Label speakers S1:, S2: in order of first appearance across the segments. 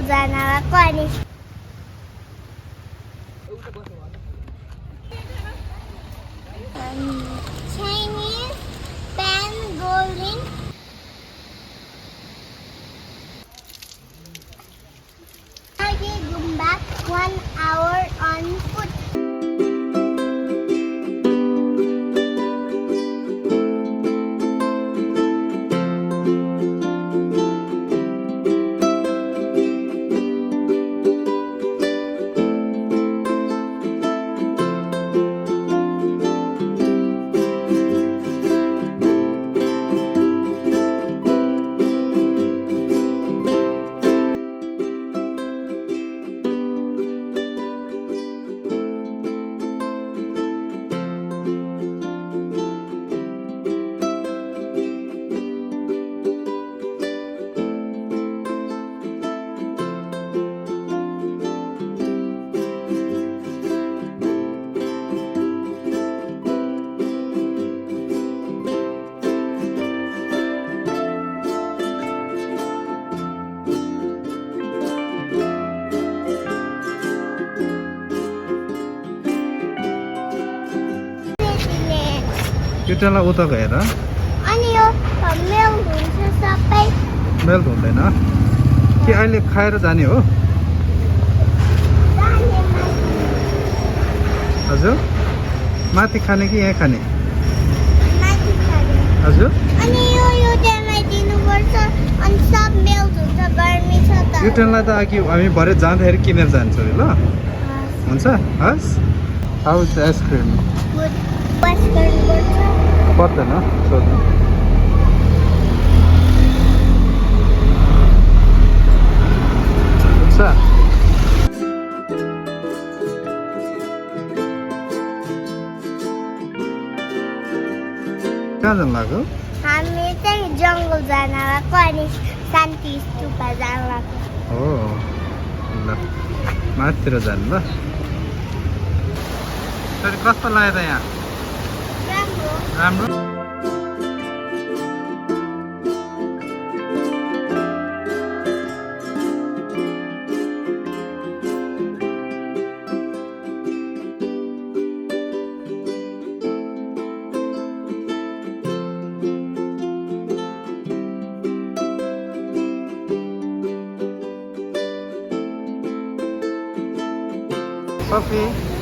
S1: जान भएको अनि Chinese pen golden Gumba 1 hour on foot.
S2: केटालाई उता गएर
S1: अनि यो मेल्ट हुन्छ सबै
S2: मेल्ट हुँदैन के अहिले खाएर जाने हो हजुर माथि खाने कि यहाँ खाने
S1: माथि खाने
S2: हजुर
S1: अनि यो ट्रेनलाई दिनुपर्छ अनि सब मेल्ट हुन्छ गर्मी छ त
S2: यो ट्रेनलाई त अघि हामी भरे जाँदाखेरि किनेर जान्छौँ ल हुन्छ हस् हाउस आइसक्रिम
S1: वास गर्नुपर्छ
S2: पर्दैन सोध्नु हुन्छ कहाँ जानु लाग्यो
S1: हामी चाहिँ जङ्गल जान भएको अनि शान्ति स्तूपा जान लाग्यो
S2: हो ल माथितिर जानु ल तर कस्तो लाग्यो त यहाँ
S1: राम्रो
S2: राम्रो Sophie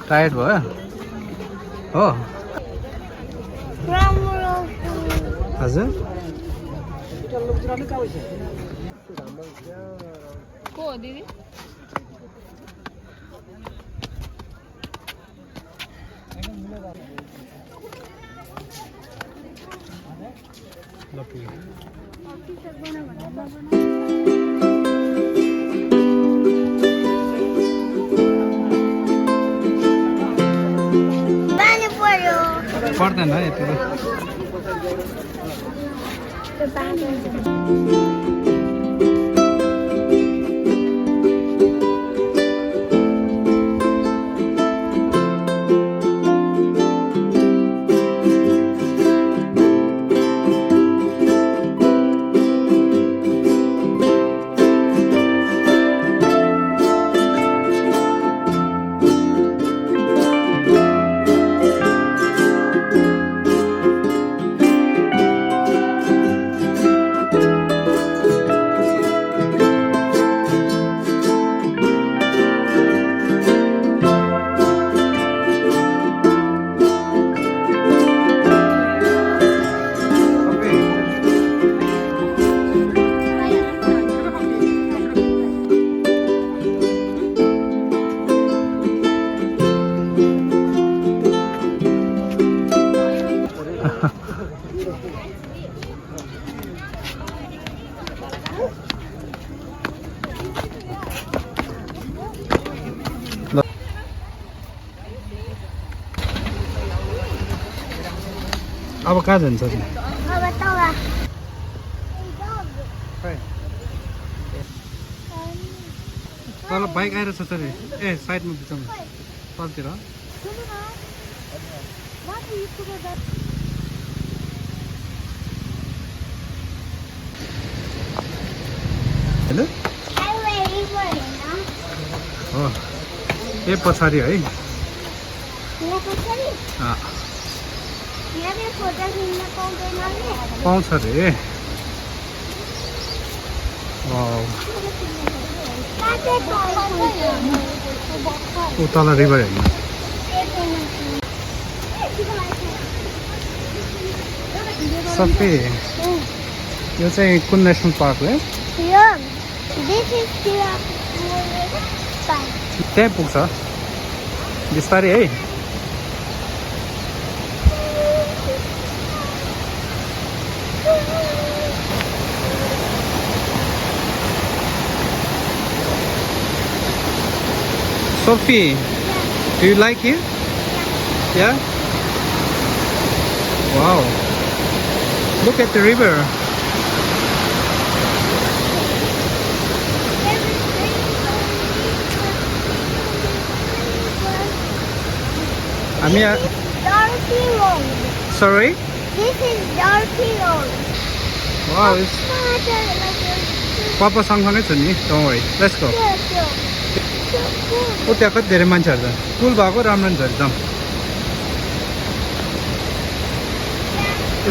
S2: टायर्ड भयो हो
S1: राम्रो
S2: हजुर
S3: को हो दिदी
S2: पर्दैन यति अब कहाँ जान्छ नि
S1: अब तल
S2: खै तल बाइक आइरहेछ सर ए साइडमा बिचमा तलतिर हेलो हो ए पछाडि है पाउँछ अरे ऊ तल रिभर हेर्नु सफी यो चाहिँ कुन नेसनल पार्क हो त्यहीँ पुग्छ बिस्तारै है Sophie, do you like it? Yeah? Wow. Look at the river.
S1: Dirty road.
S2: Sorry?
S1: This is dirty road.
S2: Wow, it's Papa सँगसँगै छ नि. Don't worry. Let's go. ओ त्यहाँ कति धेरै मान्छेहरू छ पुल भएको राम्रो छ एकदम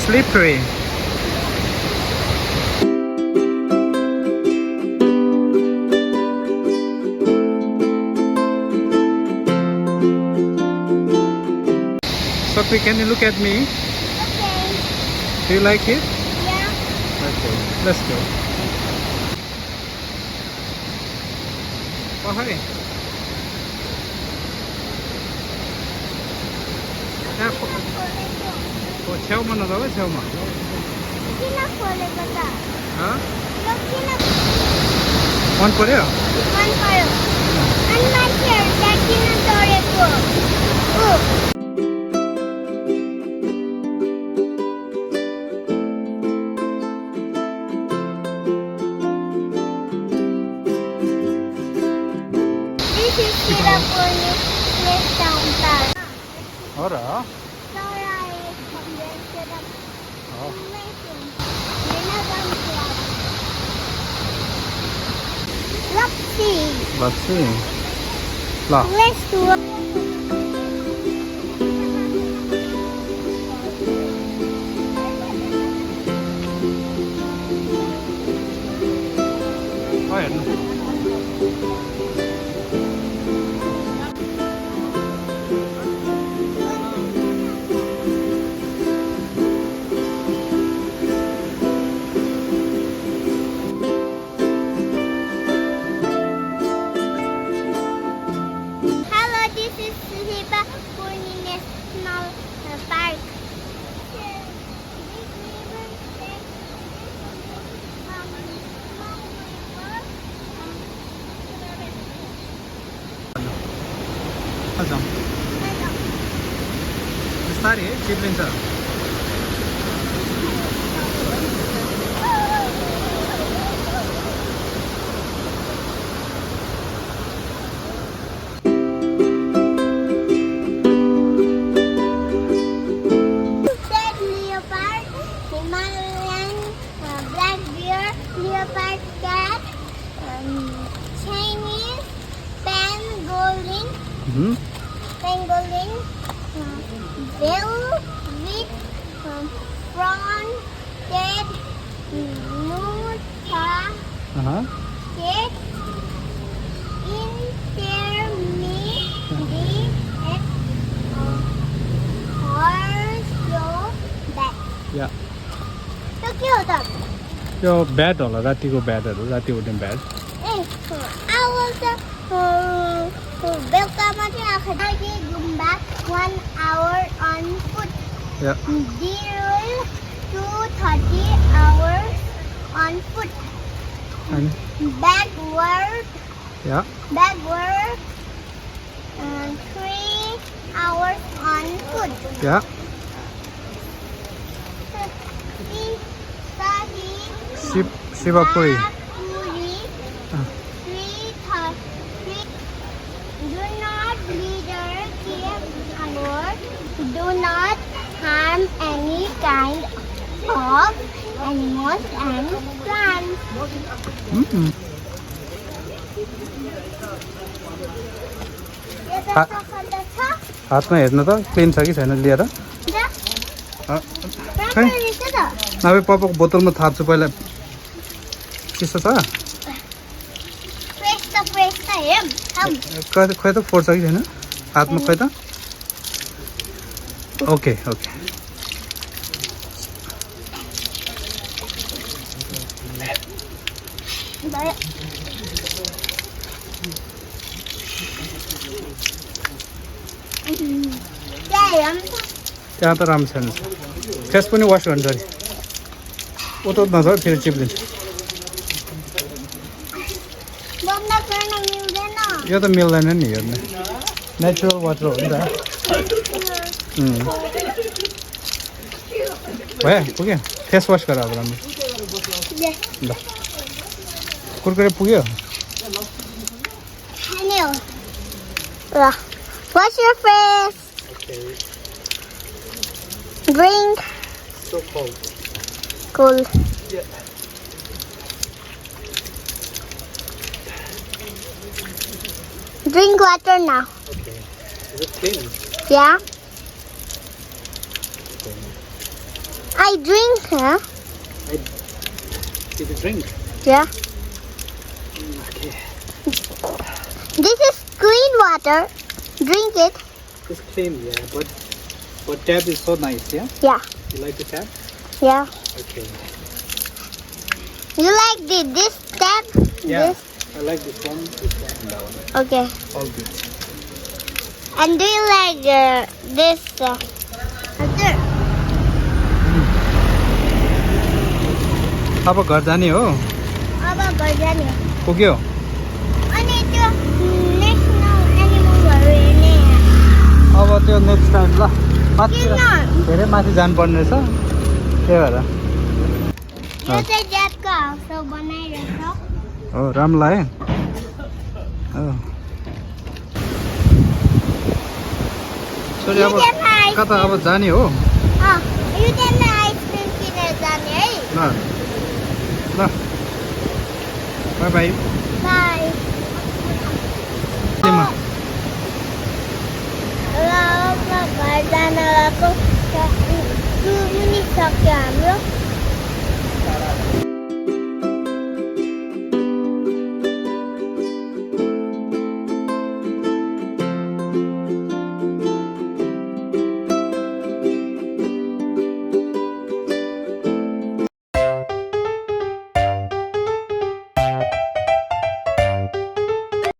S2: slippery Sophie, can you look at me?
S1: Okay.
S2: Do you like it?
S1: Yeah.
S2: Okay, let's go. Oh, hi. छेउमा नजाऊ है छेउमा
S1: किन खोलेको त
S2: हाँ
S1: यो किन
S2: मन पर्यो
S1: मन पर्यो अनि मान्छेहरु त्यहाँ किन दौडेको This is Sirapuri Place Town Park.
S2: हो र Let's see. ल
S1: Let's do it.
S2: हेर्नु बिस्तारै है चिप्लिन्छ
S1: Leopard, Himalayan, black bear, leopard cat, Chinese, pangolin, velvet, front-ted, nuta, cat, intermediate, horseback.
S2: या
S1: त्यो के हो त
S2: यो ब्याट होला रातिको ब्याटहरू राति उठ्ने ब्याट
S1: ए आवाज त बेलुका मात्रै आएको छ गुम्बा 1 hour on foot
S2: या
S1: Dirul 230 hours on foot
S2: अनि
S1: backward
S2: या
S1: 3 hours on foot
S2: या Shivpuri
S1: Puri. Three. Do not litter, keep alert. Do not harm any kind of animals and plants.
S2: Ha- हातमा हेर्नु त क्लिन छ कि छैन लिएर खै नभए पपको बोतलमा थाप्छु पहिला चिसो छ खोइ त फोड्छ कि छैन हातमा खोइ त ओके ओके त्यहाँ त राम्रो छैन फेस पनि वास गर्नु अरे उतो नछ फेरि चिप्लिन्छ यो त मिल्दैन नि हेर्नु नेचुरल वाटर हो नि त भयो पुग्यो फेस वास गर अब राम्रो ल कुरकुरे पुग्यो
S1: Wash your face. Drink.
S2: So cold.
S1: Cool.
S2: Yeah.
S1: Drink water now.
S2: Okay. Is it clean?
S1: Yeah. I drink, huh?
S2: Did you drink?
S1: Yeah.
S2: Okay.
S1: This is clean water. Drink it.
S2: It's clean, yeah, but tap is so nice, yeah?
S1: Yeah.
S2: You like the tap?
S1: Yeah.
S2: Okay.
S1: You like this tap?
S2: Yeah.
S1: This?
S2: I like this one, and that one.
S1: Okay.
S2: All good.
S1: And do you like this? Other?
S2: अब घर जाने हो
S1: अब घर जाने हो
S2: पुग्यो
S1: अनि त्यो नेक्स्ट एनिमल्सहरू हेर्ने
S2: अब त्यो नेक्स्ट टाइम ल माथि
S1: किन?
S2: धेरै माथि जानुपर्ने रहेछ त्यही भएर
S1: यो चाहिँ ज्याटको हाउस हो बनाइरहेछ
S2: हो राम्रो लाग्यो हो सरी अब कता अब जाने हो
S1: यो टाइममा आइसक्रिम किनेर जाने है
S2: ल ल बाई बाई
S1: बाई
S2: त्यहीमा
S1: र अब घर जान गएको 2 मिनट सक्यो हाम्रो